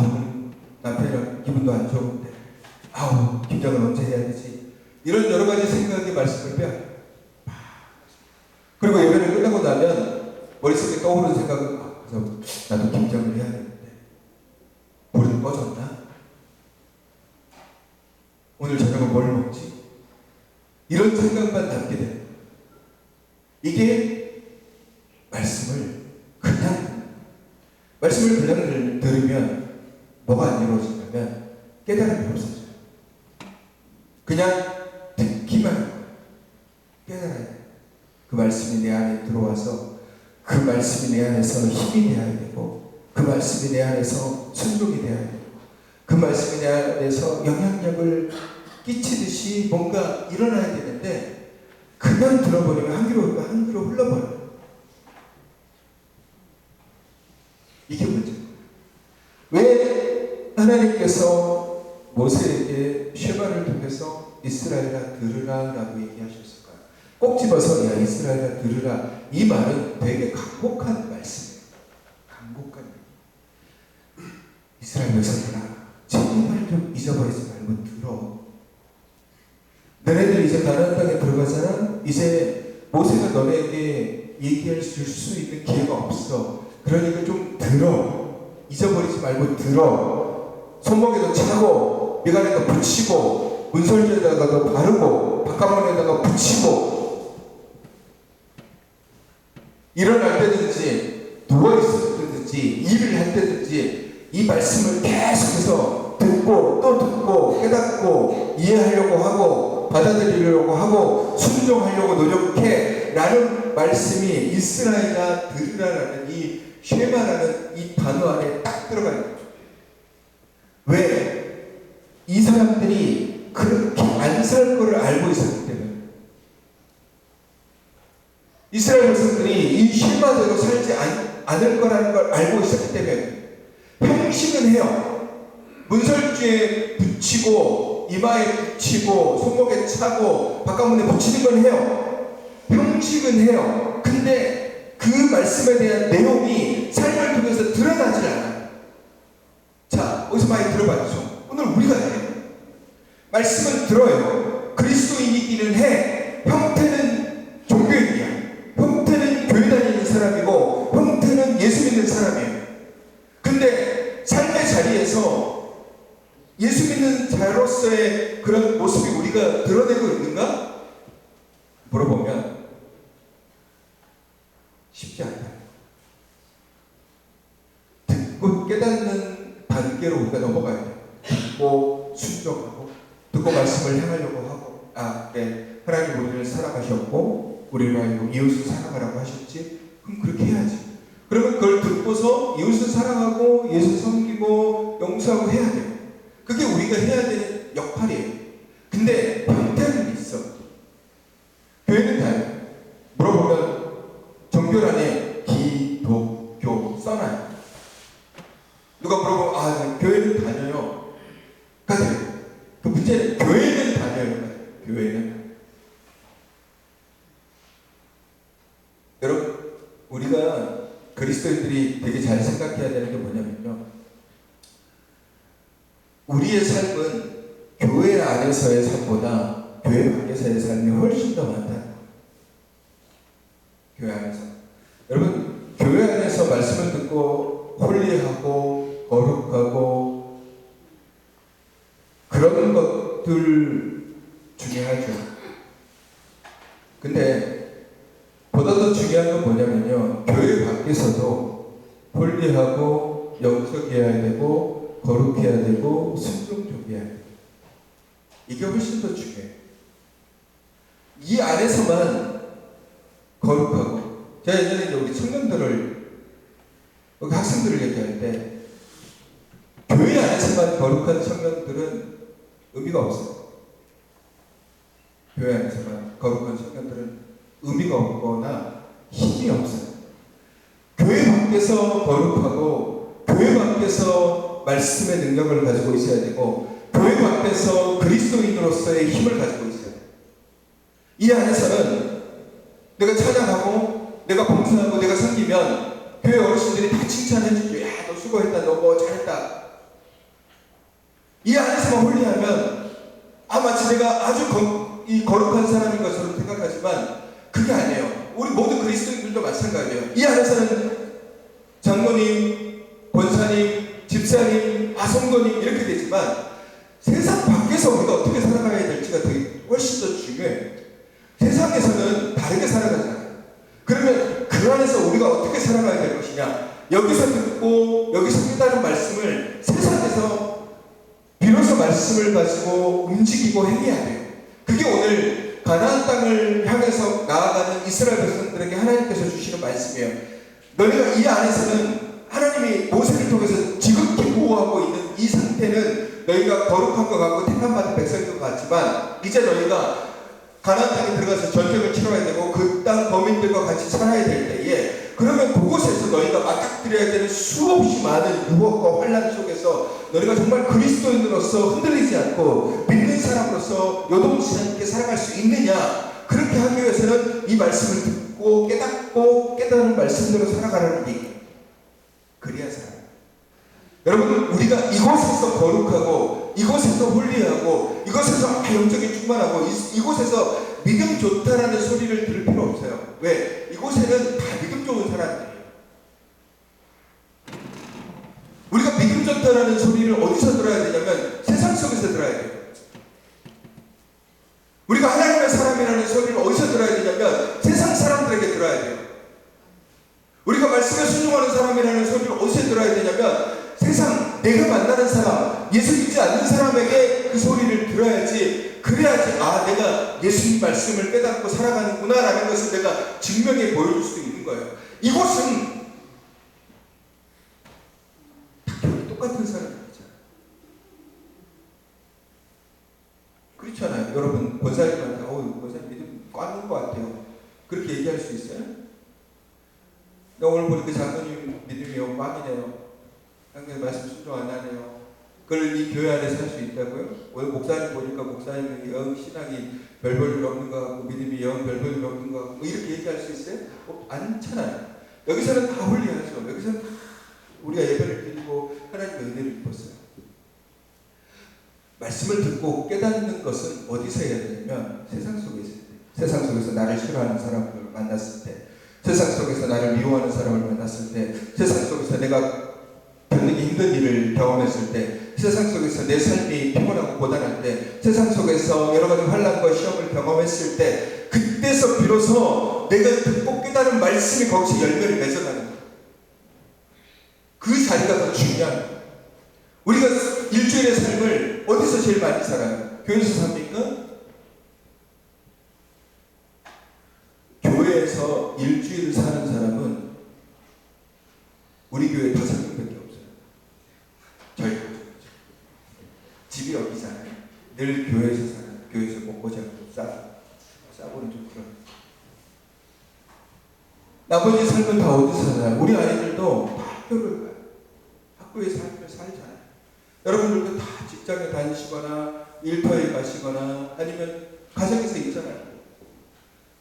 오늘 남편이랑 기분도 안 좋은데 김장을 언제 해야 되지? 이런 여러 가지 생각의 말씀을 빼요. 그리고 예배를 끝나고 나면 머릿속에 떠오르는 생각은 그래서 나도 김장을 해야 되는데 불은 꺼졌나? 오늘 저녁은 뭘 먹지? 이런 생각만 남게 돼요. 이게 말씀을 그냥 들으면 뭐가 안 이루어지냐면 깨달음이 없어져요. 그냥 듣기만 해요. 깨달아야 돼요. 그 말씀이 내 안에 들어와서 그 말씀이 내 안에서 힘이 되어야 되고 그 말씀이 내 안에서 순종이 되어야 되고 그 말씀이 내 안에서 영향력을 끼치듯이 뭔가 일어나야 되는데 그냥 들어버리면 한 귀로 흘러버려요. 이게 문제예요. 왜 하나님께서 모세에게 쉐마를 통해서 이스라엘아 들으라 라고 얘기하셨을까요? 꼭 집어서 야 이스라엘아 들으라, 이 말은 되게 강곡한 말씀이에요. 강곡한 얘기. 이스라엘 백성들아 제발 좀 잊어버리지 말고 들어. 너네들 이제 가나안 땅에 들어가잖아. 이제 모세가 너네에게 얘기할 수 있는 기회가 없어. 그러니까 좀 들어. 잊어버리지 말고 들어. 손목에도 차고 미간에도 붙이고 문설주에다가도 바르고 바깥문에다가 붙이고 일어날 때든지 누워있을 때든지 일을 할 때든지 이 말씀을 계속해서 듣고 또 듣고 깨닫고 이해하려고 하고 받아들이려고 하고 순종하려고 노력해 라는 말씀이 이스라엘아 들으라라는 이 쉐마라는 이 단어 안에 딱 들어가는 거죠. 왜? 이 사람들이 그렇게 안 살 거를 알고 있었기 때문에. 이스라엘 백성들이 이 쉐마대로 살지 않을 거라는 걸 알고 있었기 때문에 형식은 해요. 문설주에 붙이고 이마에 붙이고 손목에 차고 바깥문에 붙이는 건 해요. 형식은 해요. 근데 그 말씀에 대한 내용이 삶을 통해서 드러나질 않아요. 자, 어디서 많이 들어봤죠? 오늘 우리가 해요. 말씀은 들어요. 그리스도인이기는 해. 형태는 종교인이야. 형태는 교회 다니는 사람이고 형태는 예수 믿는 사람이에요. 근데 삶의 자리에서 예수 믿는 자로서의 그런 모습이 우리가 드러내고 있는가? 물어보면 쉽지 않아요. 듣고 깨닫는 단계로 우리가 넘어가야 돼요. 듣고 순종하고 듣고 말씀을 향하려고 하고 네, 하나님 우리를 사랑하셨고 우리로 하여금 이웃을 사랑하라고 하셨지? 그럼 그렇게 해야지. 그러면 그걸 듣고서 이웃을 사랑하고 예수 섬기고 용서하고 해야 돼요. 그게 우리가 해야 되는 역할이에요. 근데 방태는 있어. 교회는 다요. 물어보면 종교란에 기독교 써놔요. 누가 물어보면 네, 교회는 다녀요. 같아요. 그 문제는 교회는 다녀요. 교회는. 여러분, 우리가 그리스도인들이 되게 잘 생각해야 되는 게 뭐냐면요. 우리의 삶은 교회 안에서의 삶보다 교회 밖에서의 삶이 훨씬 더 많다. 교회 안에서. 여러분, 교회 안에서 말씀을 듣고 홀리하고 거룩하고 그런 것들 중요하죠. 근데 보다 더 중요한 건 뭐냐면요. 교회 밖에서도 홀리하고 영적이어야 되고 거룩해야 되고 순종적이어야 돼요. 이게 훨씬 더 중요해요. 이 안에서만 거룩하고, 제가 예전에 우리 청년들을, 여기 학생들을 얘기할 때 교회 안에서만 거룩한 청년들은 의미가 없어요. 교회 안에서만 거룩한 청년들은 의미가 없거나 힘이 없어요. 교회 밖에서 거룩하고 교회 밖에서 말씀의 능력을 가지고 있어야 되고 교회 밖에서 그리스도인으로서의 힘을 가지고 있어야 돼요. 이 안에서는 내가 찬양하고 내가 봉사하고 내가 섬기면 교회 어르신들이 다 칭찬해주죠. 야, 너 수고했다. 너 뭐 잘했다. 이 안에서만 홀리하면 마치 내가 아주 거룩한 사람인 것처럼 생각하지만 그게 아니에요. 우리 모든 그리스도인들도 마찬가지예요. 이 안에서는 장로님, 권사님, 집사님, 성도님 이렇게 되지만 세상 밖에서 우리가 어떻게 살아가야 될지가 되게 훨씬 더 중요해요. 세상에서는 다르게 살아가잖아요. 그러면 그 안에서 우리가 어떻게 살아가야 될 것이냐. 여기서 듣고 여기서 깨달은 말씀을 세상에서 비로소 말씀을 가지고 움직이고 행해야 돼요. 그게 오늘 가나안 땅을 향해서 나아가는 이스라엘 백성들에게 하나님께서 주시는 말씀이에요. 너희가 이 안에서는 하나님이 모세를 통해서 지극히 보호하고 있는 이 상태는 너희가 거룩한 것 같고 택함받은 백성인 것 같지만 이제 너희가 가나안 땅에 들어가서 전쟁을 치러야 되고 그 땅 거민들과 같이 살아야 될 때에 그러면 그곳에서 너희가 맞닥뜨려야 되는 수없이 많은 유혹과 환란 속에서 너희가 정말 그리스도인으로서 흔들리지 않고 믿는 사람으로서 요동치 않게 살아갈 수 있느냐. 그렇게 하기 위해서는 이 말씀을 듣고 깨닫고 깨달은 말씀대로 살아가라는 얘기. 그래야 살아요. 여러분, 우리가 이곳에서 거룩하고 이곳에서 홀리하고 이곳에서 영적인 충만하고 이곳에서 믿음 좋다라는 소리를 들을 필요 없어요. 왜? 이곳에는 다 믿음 좋은 사람들이에요. 우리가 믿음 좋다라는 소리를 어디서 들어야 되냐면 세상 속에서 들어야 돼요. 우리가 하나님의 사람이라는 소리를 어디서 들어야 되냐면 세상 사람들에게 들어야 돼요. 우리가 말씀에 순종하는 사람이라는 소리를 어디서 들어야 되냐면 세상 내가 만나는 사람, 예수 믿지 않는 사람에게 그 소리를 들어야지. 그래야지 내가 예수님 말씀을 깨닫고 살아가는구나 라는 것을 내가 증명해 보여줄 수 있는 거예요. 이곳은 똑같은 사람이잖아요. 그렇잖아요. 여러분 권사님한테 권사님 믿음 꽉는 것 같아요. 그렇게 얘기할 수 있어요? 나 오늘 보니까 장로님 믿음이 꽉이네요. 항상 말씀 순종 안 하네요. 그걸 이 교회 안에서 할 수 있다고요? 오늘 목사님 보니까 목사님은 영 신앙이 별 볼 일 없는 것 같고 믿음이 영 별 볼 일 없는 것 같고 이렇게 얘기할 수 있어요? 않잖아요. 여기서는 다 홀리하죠. 여기서는 다 우리가 예배를 드리고 하나님의 은혜를 입었어요. 말씀을 듣고 깨닫는 것은 어디서 해야 되냐면 세상 속에 있을 때. 세상 속에서 나를 싫어하는 사람을 만났을 때, 세상 속에서 나를 미워하는 사람을 만났을 때, 세상 속에서 내가 겪기 힘든 일을 경험했을 때, 세상 속에서 내 삶이 피곤하고 고단할 때, 세상 속에서 여러 가지 환난과 시험을 경험했을 때, 그때서 비로소 내가 듣고 깨달은 말씀이 거기서 열매를 맺어가는 거예요. 그 자리가 더 중요한 거예요. 우리가 일주일의 삶을 어디서 제일 많이 살아요? 교회에서 삽니까? 교회에서 일주일을 사는 사람은 우리 교회 5명밖에 없어요. 저희 집이 여기잖아요. 늘 교회에서 살아요. 교회에서 먹고 자고 싸고는 좀 그런. 나머지 삶은 다 어디서 살아요? 우리 아이들도 다 학교를 가요. 학교에 삶을 살잖아요. 여러분들도 다 직장에 다니시거나 일터에 가시거나 아니면 가정에서 있잖아요.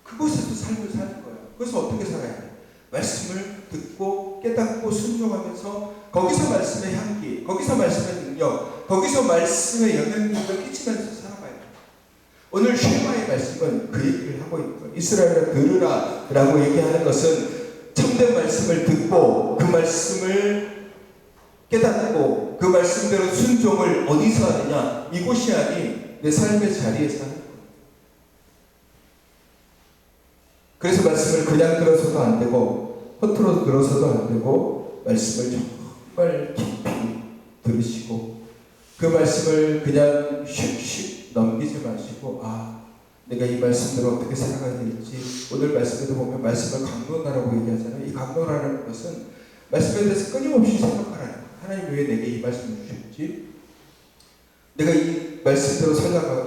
그곳에서 삶을 사는 거예요. 그래서 어떻게 살아야 돼요? 말씀을 듣고 깨닫고 순종하면서 거기서 말씀의 향기, 거기서 말씀의 능력, 거기서 말씀의 영향력을 끼치면서 살아가야 돼요. 오늘 쉐마의 말씀은 그 얘기를 하고 있는 거예요. 이스라엘아 들으라 라고 얘기하는 것은 참된 말씀을 듣고 그 말씀을 깨닫고 그 말씀대로 순종을 어디서 하느냐? 이곳이 아닌 내 삶의 자리에서 하는 거예요. 그래서 말씀을 그냥 들어서도 안 되고 허투루 들어서도 안 되고 말씀을 정말 깊이 들으시고 그 말씀을 그냥 슉슉 넘기지 마시고 내가 이 말씀대로 어떻게 살아가야 될지 오늘 말씀에도 보면 말씀을 강론하라고 얘기하잖아요. 이 강론하라는 것은 말씀에 대해서 끊임없이 생각하라는 거예요. 하나님 왜 내게 이 말씀을 주셨지? 내가 이 말씀대로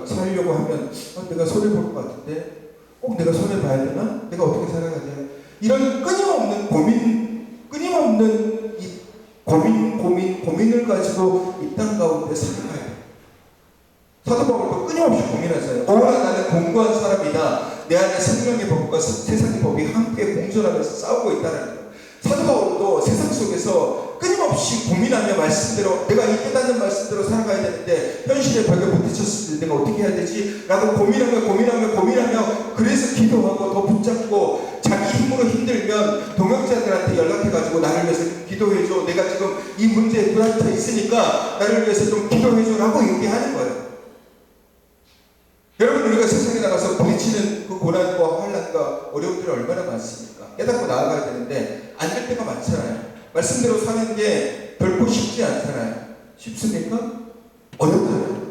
살려고 하면 내가 손해볼 것 같은데 꼭 내가 손해봐야 되나? 내가 어떻게 살아가야 되나? 이런 끊임없는 끊임없는 이 고민을 가지고 이 땅 가운데 살아가야 돼요. 사도 바울도 끊임없이 고민하잖아요. 오라 나는 공고한 사람이다. 내 안에 생명의 법과 세상의 법이 함께 공존하면서 싸우고 있다는 거예요. 사도 바울도 세상 속에서 끊임없이 고민하며 말씀대로 내가 이 깨닫는 말씀대로 살아가야 되는데 현실의 벽에 부딪혔을 때 내가 어떻게 해야 되지? 라고 고민하며 그래서 기도하고 더 붙잡고 자기 힘으로 힘들면 동역자들한테 연락해가지고 나를 위해서 좀 기도해줘. 내가 지금 이 문제에 불안차 있으니까 나를 위해서 좀 기도해줘 라고 얘기하는 거예요. 여러분 우리가 세상에 나가서 부딪히는 그 고난과 환난과 어려움들이 얼마나 많습니까? 깨닫고 나아가야 되는데 안 될 때가 많잖아요. 말씀대로 사는 게 결코 쉽지 않잖아요. 쉽습니까? 어렵잖아요.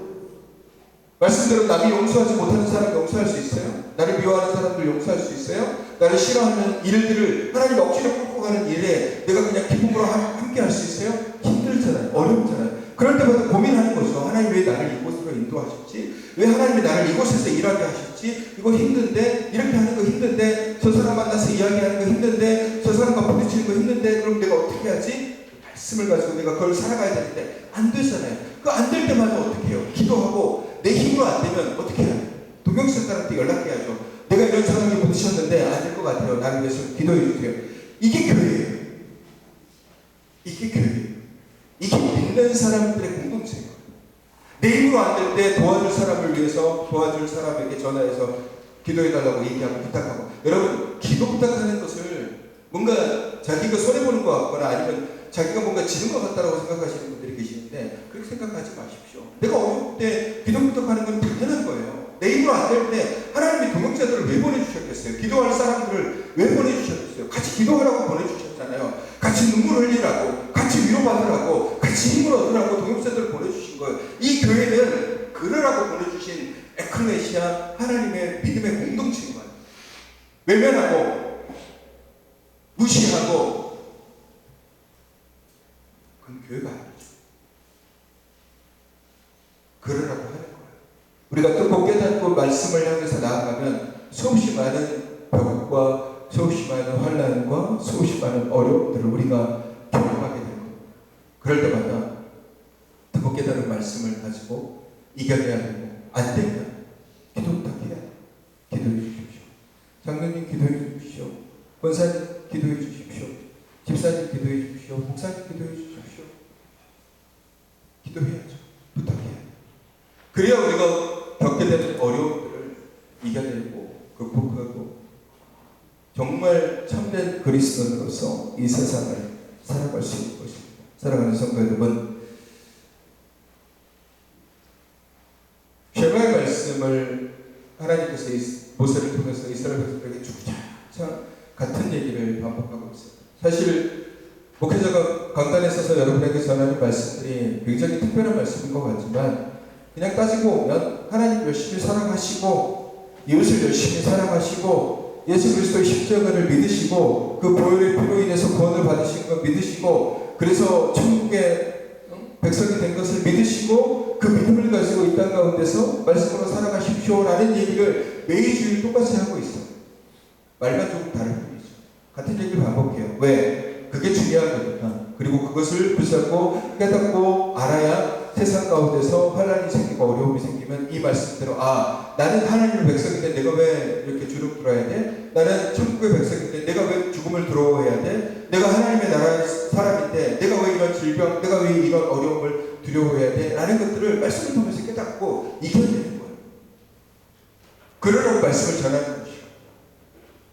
말씀대로 남이 용서하지 못하는 사람 용서할 수 있어요? 나를 미워하는 사람들 용서할 수 있어요? 나를 싫어하는 일들을 하나님 억지로 끌고 가는 일에 내가 그냥 기쁨으로 함께 할 수 있어요? 힘들잖아요. 어렵잖아요. 그럴 때마다 고민하는 거죠. 하나님 왜 나를 이곳으로 인도하셨지? 왜 하나님이 나를 이곳에서 일하게 하셨지? 이거 힘든데? 이렇게 하는 거 힘든데? 저 사람 만나서 이야기하는 거 힘든데? 저 사람과 부딪히는 거 힘든데? 그럼 내가 어떻게 하지? 말씀을 가지고 내가 그걸 살아가야 되는데 안 되잖아요. 그 안 될 때마다 어떻게 해요? 기도하고 내 힘으로 안 되면 어떻게 해야 돼요? 동역자들한테 연락해야죠. 내가 이런 사람이 부딪혔는데 안 될 것 같아요. 나를 위해서 기도해 주세요. 이게 교회예요. 이게 교회예요. 이게 믿는 사람들의 공동체예요. 내 힘으로 안 될 때 도와줄 사람을 위해서 도와줄 사람에게 전화해서 기도해달라고 얘기하고 부탁하고. 여러분 기도 부탁하는 것을 뭔가 자기가 손해보는 것 같거나 아니면 자기가 뭔가 지는 것 같다고 생각하시는 분들이 계시는데 그렇게 생각하지 마십시오. 내가 어려울 때 기도 부탁하는 건 당연한 거예요. 내 힘으로 안 될 때 하나님이 동역자들을 왜 보내주셨겠어요? 기도할 사람들을 왜 보내주셨겠어요? 같이 기도하라고 보내주셨잖아요. 같이 눈물 흘리라고, 같이 위로받으라고, 같이 힘을 얻으라고 동역자들을 보내주신 거예요. 이 교회는 그러라고 보내주신 에클레시아 하나님의 믿음의 공동체인 거예요. 외면하고 무시하고 그건 교회가 아니죠. 그러라고 하는 거예요. 우리가 듣고 깨닫고 말씀을 향해서 나아가면 수없이 많은 벽과 수없이 많은 환난과 수없이 많은 어려움들을 우리가 경험하게 되는 거예요. 그럴 때마다 듣고 깨달은 말씀을 가지고 이겨내야 되고 안 되면 기도 부탁해야 돼요. 기도해 주십시오. 장로님 기도해 주십시오. 권사님 기도해 주십시오. 집사님 기도해 주십시오. 목사님 기도해 주십시오. 기도해야죠. 부탁해야 돼요. 그래야 우리가 겪게 되는 어려움들을 이겨내고 극복하고 정말 참된 그리스도인으로서 이 세상을 살아갈 수 있는 것입니다. 사랑하는 성도 여러분, 쉐마의 말씀을 하나님께서 모세를 통해서 이스라엘 백성들에게 주구장창 같은 얘기를 반복하고 있습니다. 사실 목회자가 강단에 서서 여러분에게 전하는 말씀들이 굉장히 특별한 말씀인 것 같지만 그냥 따지고 보면 하나님 열심히 사랑하시고 이웃을 열심히 사랑하시고 예수 그리스도의 십자가를 믿으시고 그 보혈의 피로 인해서 구원을 받으신 걸 믿으시고 그래서 천국의 백성이 된 것을 믿으시고 그 믿음을 가지고 이 땅 가운데서 말씀으로 살아가십시오라는 얘기를 매주일 똑같이 하고 있어요. 말만 조금 다른 뿐이죠. 같은 얘기를 반복해요. 왜? 그게 중요한 거니까. 그리고 그것을 붙잡고 깨닫고 알아야 세상 가운데서 환란이 생기고 어려움이 생기면 이 말씀대로 나는 하나님의 백성인데 내가 왜 이렇게 주눅 들어야 돼? 나는 천국의 백성인데 내가 왜 죽음을 두려워해야 돼? 내가 하나님의 나라의 사람인데 내가 왜 이런 질병, 내가 왜 이런 어려움을 두려워해야 돼? 라는 것들을 말씀을 통해서 깨닫고 이겨내는 거예요. 그러라고 말씀을 전하는 것이고,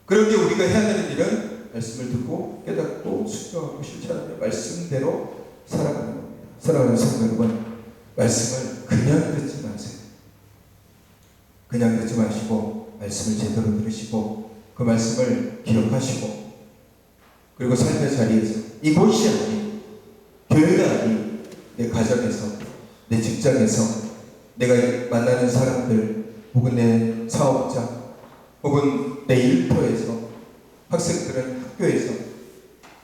그런데 우리가 해야 되는 일은 말씀을 듣고 깨닫고 순종하고 실천하며 말씀대로 살아가는 겁니다. 사랑하는 성도 여러분, 말씀을 그냥 듣지 마세요. 그냥 듣지 마시고 말씀을 제대로 들으시고 그 말씀을 기억하시고, 그리고 삶의 자리에서 이곳이 아닌, 교회가 아닌 내 가정에서, 내 직장에서, 내가 만나는 사람들, 혹은 내 사업자, 혹은 내 일터에서, 학생들은 학교에서,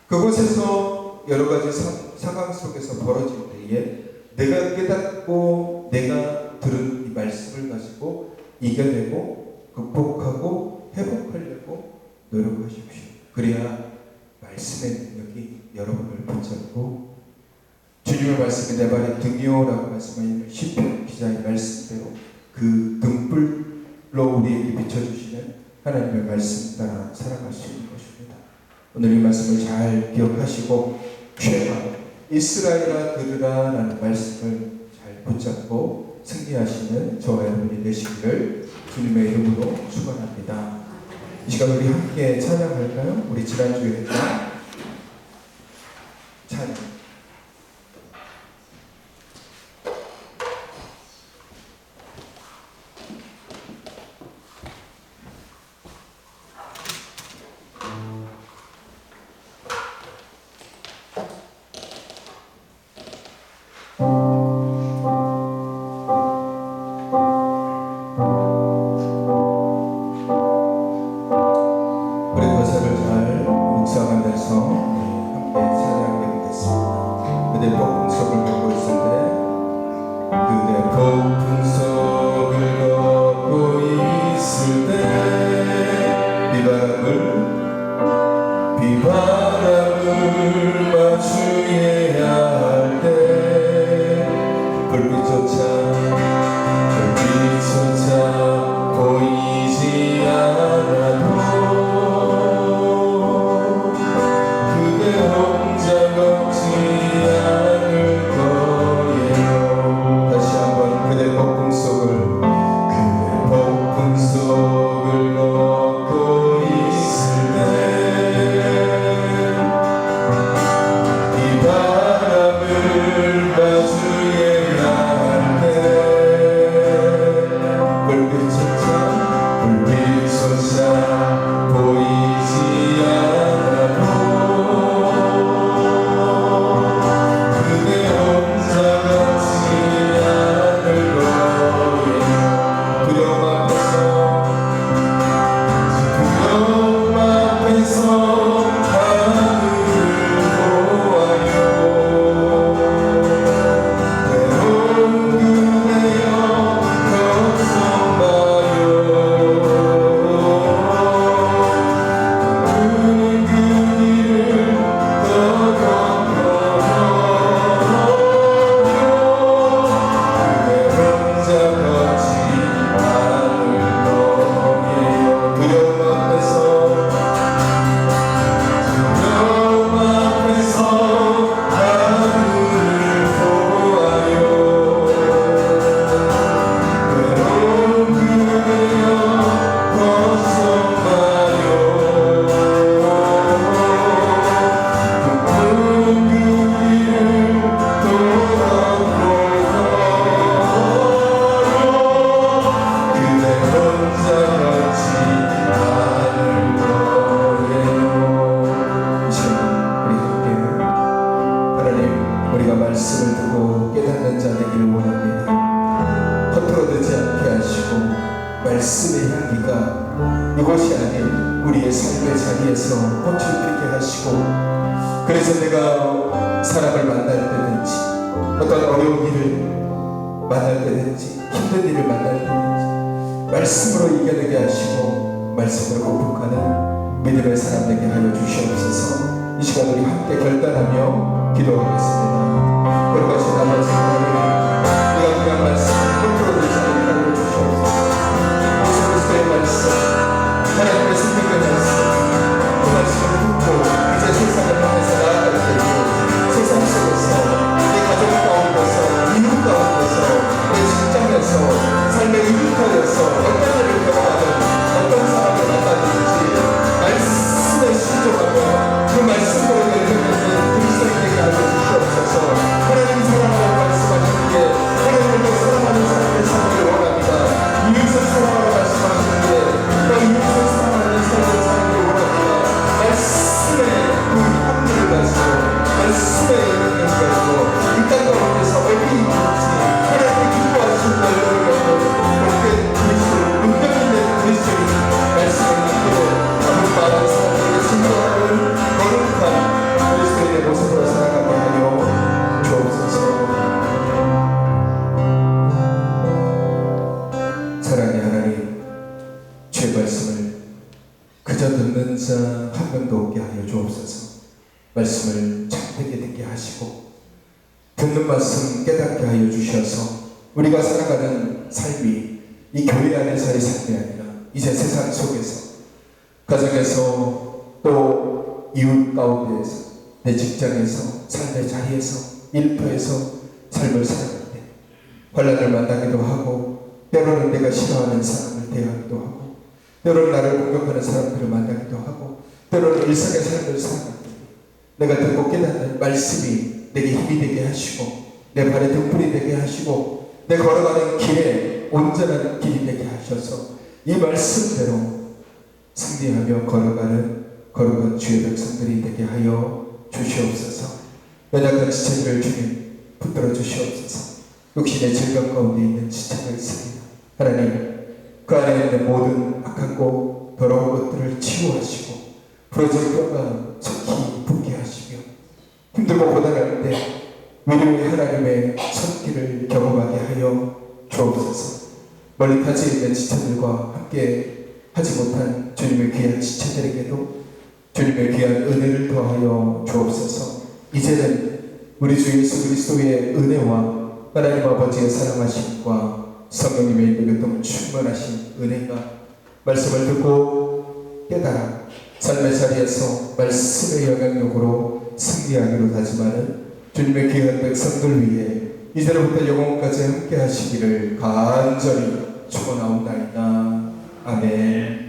그곳에서 여러 가지 상황 속에서 벌어질 때에 내가 깨닫고 내가 들은 이 말씀을 가지고 이겨내고 극복하고 회복하려고 노력하십시오. 그래야 말씀의 능력이 여러분을 붙잡고 주님의 말씀이 내 발의 등이요라고 말씀하시는 시편 기자의 말씀대로 그 등불로 우리에게 비춰주시는 하나님의 말씀 따라 살아갈 수 있는 것입니다. 오늘 이 말씀을 잘 기억하시고 쉐마 이스라엘아 들으라 라는 말씀을 잘 붙잡고 승리하시는 저와 여러분이 되시기를 주님의 이름으로 축원합니다. 이 시간 우리 함께 찬양할까요? 우리 지난주에 찬양 속을 걷고 있을 삶의 자리에서 꽃을 피게 하시고, 그래서 내가 사람을 만날 때든지 어떤 어려운 일을 만날 때든지 힘든 일을 만날 때든지 말씀으로 이겨내게 하시고 말씀으로 극복하는 믿음의 사람 되게 하여 주시옵소서. 이 시간 우리 함께 결단하며 기도하겠습니다. 거룩하신 아버지 하나님, 우리가 그냥 말씀 콘트롤 되지 않게 하여 주시옵소서. 예수 그리스도의 말씀, 하나님의 생명의 말씀, 그 말씀을 듣고 이제 세상을 향해서 나아갈 때에 세상 속에서 내 가정 가운데서, 이웃 가운데서, 내 직장에서, 삶의 일터에서 어떤 일을 경험하든 어떤 사람을 만나든지 말씀에 순종하며 그 말씀으로 내려가는 그리스도인 되게 하여 주시옵소서. 하나님 사랑하라고 말씀하시는 게 하나님을 사랑하는 삶의 삶을 원합니다. 이웃을 사랑하라고 말씀하시는 게 또 이웃을 사랑하는 삶을 살기 원합니다. 말씀에 그 합리를 가지고 말씀에 영향을 가지고 이 땅 가운데서 어디 있는지 하나님이 기뻐하시는 날들을 그렇게 그리스도를 운명있는 그리스도인 말씀을 믿고 아무 마음의 사람에게 순종하는 거룩한 그리스도인의 모습으로 살아가게 하여 주옵소서. 사랑의 하나님, 주의 말씀을 그저 듣는 자 한 명도 없게 하여 주옵소서. 말씀을 참되게 듣게 하시고 듣는 말씀 깨닫게 하여 주셔서 우리가 살아가는 삶이 이 교회 안에서의 삶이 아니라 이제 세상 속에서, 가정에서, 또 이웃 가운데에서, 내 직장에서, 삶의 자리에서, 일터에서 삶을 살아갈 때 환난을 만나기도 하고, 때로는 내가 싫어하는 사람을 대하기도 하고, 때로는 나를 공격하는 사람들을 만나기도 하고, 때로는 일상의 삶을 살아갈 때 내가 듣고 깨닫는 말씀이 내게 힘이 되게 하시고 내 발에 등불이 되게 하시고 내 걸어가는 길에 온전한 길이 되게 하셔서 이 말씀대로 승리하며 걸어가는 거룩한 주의 백성들이 되게 하여 주시옵소서. 연약한 지체들을 주님 붙들어 주시옵소서. 육신의 질병 가운데 있는 지체가 있습니다. 하나님, 그 안에 있는 모든 악한 것, 더러운 것들을 치유하시고 부러진 뼈가 속히 붓게 하시며 힘들고 고단할 때 위로의 하나님의 손길을 경험하게 하여 주옵소서. 멀리 타지에 있는 지체들과 함께 하지 못한 주님의 귀한 지체들에게도 주님의 귀한 은혜를 더하여 주옵소서. 이제는 우리 주 예수 그리스도의 은혜와 하나님 아버지의 사랑하심과 성령님의 인도교통 충만하신 은혜가 말씀을 듣고 깨달아 삶의 자리에서 말씀의 영향력으로 승리하기로 다짐하는 주님의 귀한 백성들 위해 이제로부터 영원까지 함께 하시기를 간절히 축원하옵나이다. 아멘.